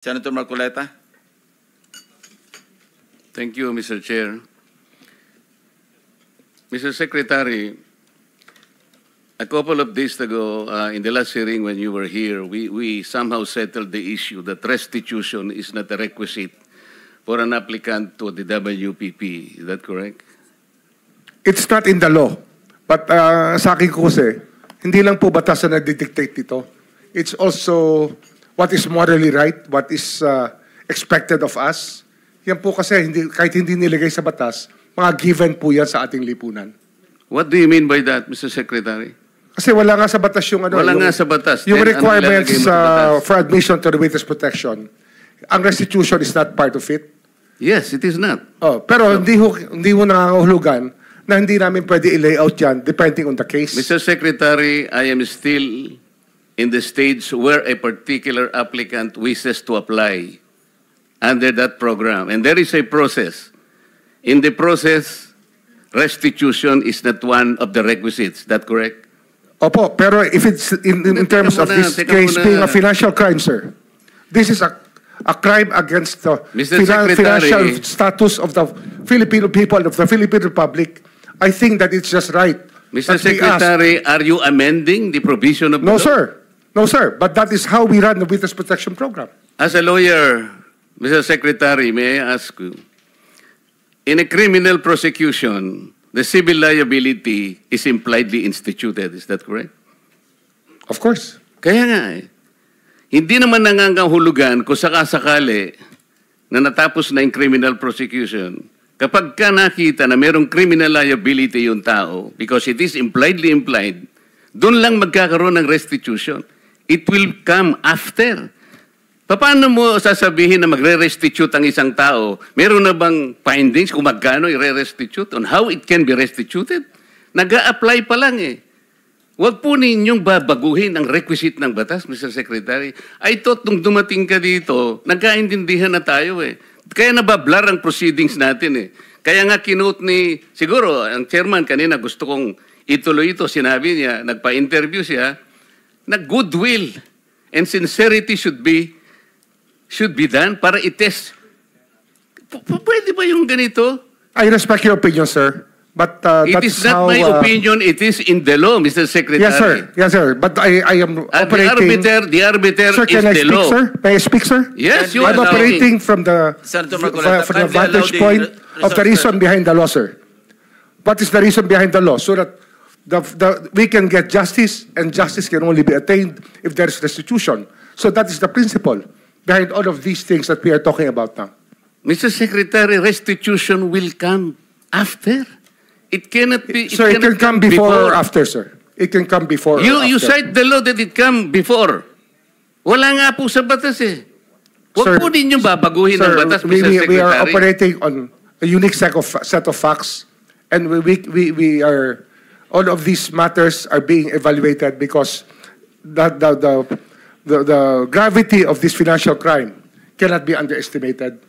Senator Marcoleta. Thank you, Mr. Chair. Mr. Secretary, a couple of days ago, in the last hearing when you were here, we somehow settled the issue that restitution is not a requisite for an applicant to the WPP. Is that correct? It's not in the law. But sa akin ko kasi, hindi lang po batas na nagdidictate dito. It's also what is morally right, what is expected of us. Yan po kasi, kahit hindi nilagay sa batas, mga given po yan sa ating lipunan. What do you mean by that, Mr. Secretary? Kasi wala nga sa batas yung ano. Wala nga sa batas. Yung Then, requirements ano batas? for admission to the witness protection. Ang restitution is not part of it. Yes, it is not. Oh, pero hindi ho nangangahulugan na hindi namin pwede i-layout yan depending on the case. Mr. Secretary, I am still in the stage where a particular applicant wishes to apply under that program. And there is a process. In the process, restitution is not one of the requisites. Is that correct? Opo, pero if it's in terms of this case being a financial crime, sir, this is a crime against the financial status of the Filipino people, of the Philippine Republic. I think that it's just right. Mr. Secretary, are you amending the provision of the law? No, sir. No, sir. But that is how we run the Witness Protection Program. As a lawyer, Mr. Secretary, may I ask you, in a criminal prosecution, the civil liability is impliedly instituted. Is that correct? Of course. Kaya nga hindi naman nangangahulugan kung sakasakali na natapos na yung criminal prosecution, kapag ka nakita na mayroong criminal liability yung tao, because it is impliedly implied, doon lang magkakaroon ng restitution. It will come after. Paano mo sasabihin na magre-restitute ang isang tao? Meron na bang findings kung magkano i-restitute on how it can be restituted? Nag-a-apply pa lang eh. Huwag po ninyong babaguhin ang requisite ng batas, Mr. Secretary. I thought nung dumating ka dito, nagkaintindihan na tayo eh. Kaya nabablar ang proceedings natin eh. Kaya nga kinote ni, siguro, ang chairman kanina gusto kong ituloy ito, sinabi niya, nagpa-interview siya, na goodwill and sincerity should be done para i-test. Pwede ba yung ganito? I respect your opinion, sir. But it is not my opinion, it is in the law, Mr. Secretary. Yes, sir. Yes, sir. But I am operating... The arbiter sir, is the law. Sir? May I speak, sir? Yes, you I'm are operating from the vantage point of the reason behind the law, sir. What is the reason behind the law? So that we can get justice, and justice can only be attained if there is restitution. So that is the principle behind all of these things that we are talking about now. Mr. Secretary, restitution will come after. It cannot be... So it can come before or after, sir. It can come before or after. You cite the law that it come before. Wala nga po sa batas eh. Huwag po ninyong babaguhin ang batas, Mr. Secretary. We are operating on a unique set of facts, and we are... All of these matters are being evaluated because the gravity of this financial crime cannot be underestimated,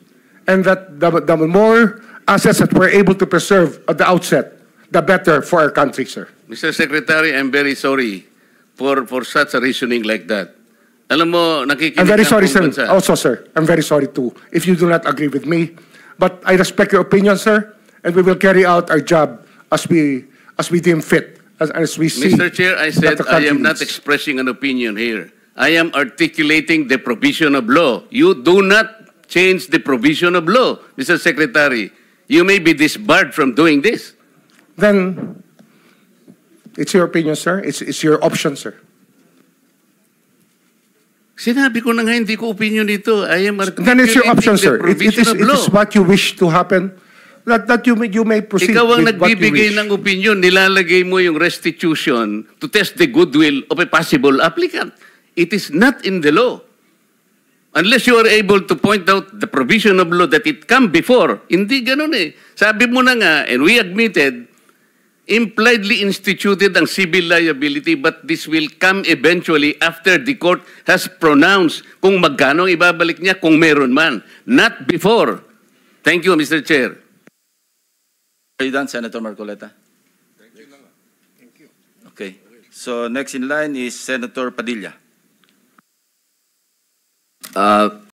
and that the more assets that we're able to preserve at the outset, the better for our country, sir. Mr. Secretary, I'm very sorry for such a reasoning like that. Alam mo, nakikinig I'm very sorry, sir. Bansa. Also, sir, I'm very sorry too if you do not agree with me. But I respect your opinion, sir, and we will carry out our job as we deem fit, as we see. Mr. Chair, I said I am not expressing an opinion here. I am articulating the provision of law. You do not change the provision of law, Mr. Secretary. You may be disbarred from doing this. Then, it's your opinion, sir. It's your option, sir. Sinabi ko na nga, hindi ko opinion dito. I am articulating then it's your option, sir. the provision of law. It is what you wish to happen. That you may proceed Ikaw ang with what you nagbibigay wish. ng opinion, nilalagay mo yung restitution to test the goodwill of a possible applicant. It is not in the law. Unless you are able to point out the provision of law that it come before. Hindi ganun eh. Sabi mo na nga, and we admitted, impliedly instituted ang civil liability, but this will come eventually after the court has pronounced kung magkano ibabalik niya kung meron man. Not before. Thank you, Mr. Chair. Are you done, Senator Marcoleta? Thank you. Okay. So next in line is Senator Padilla.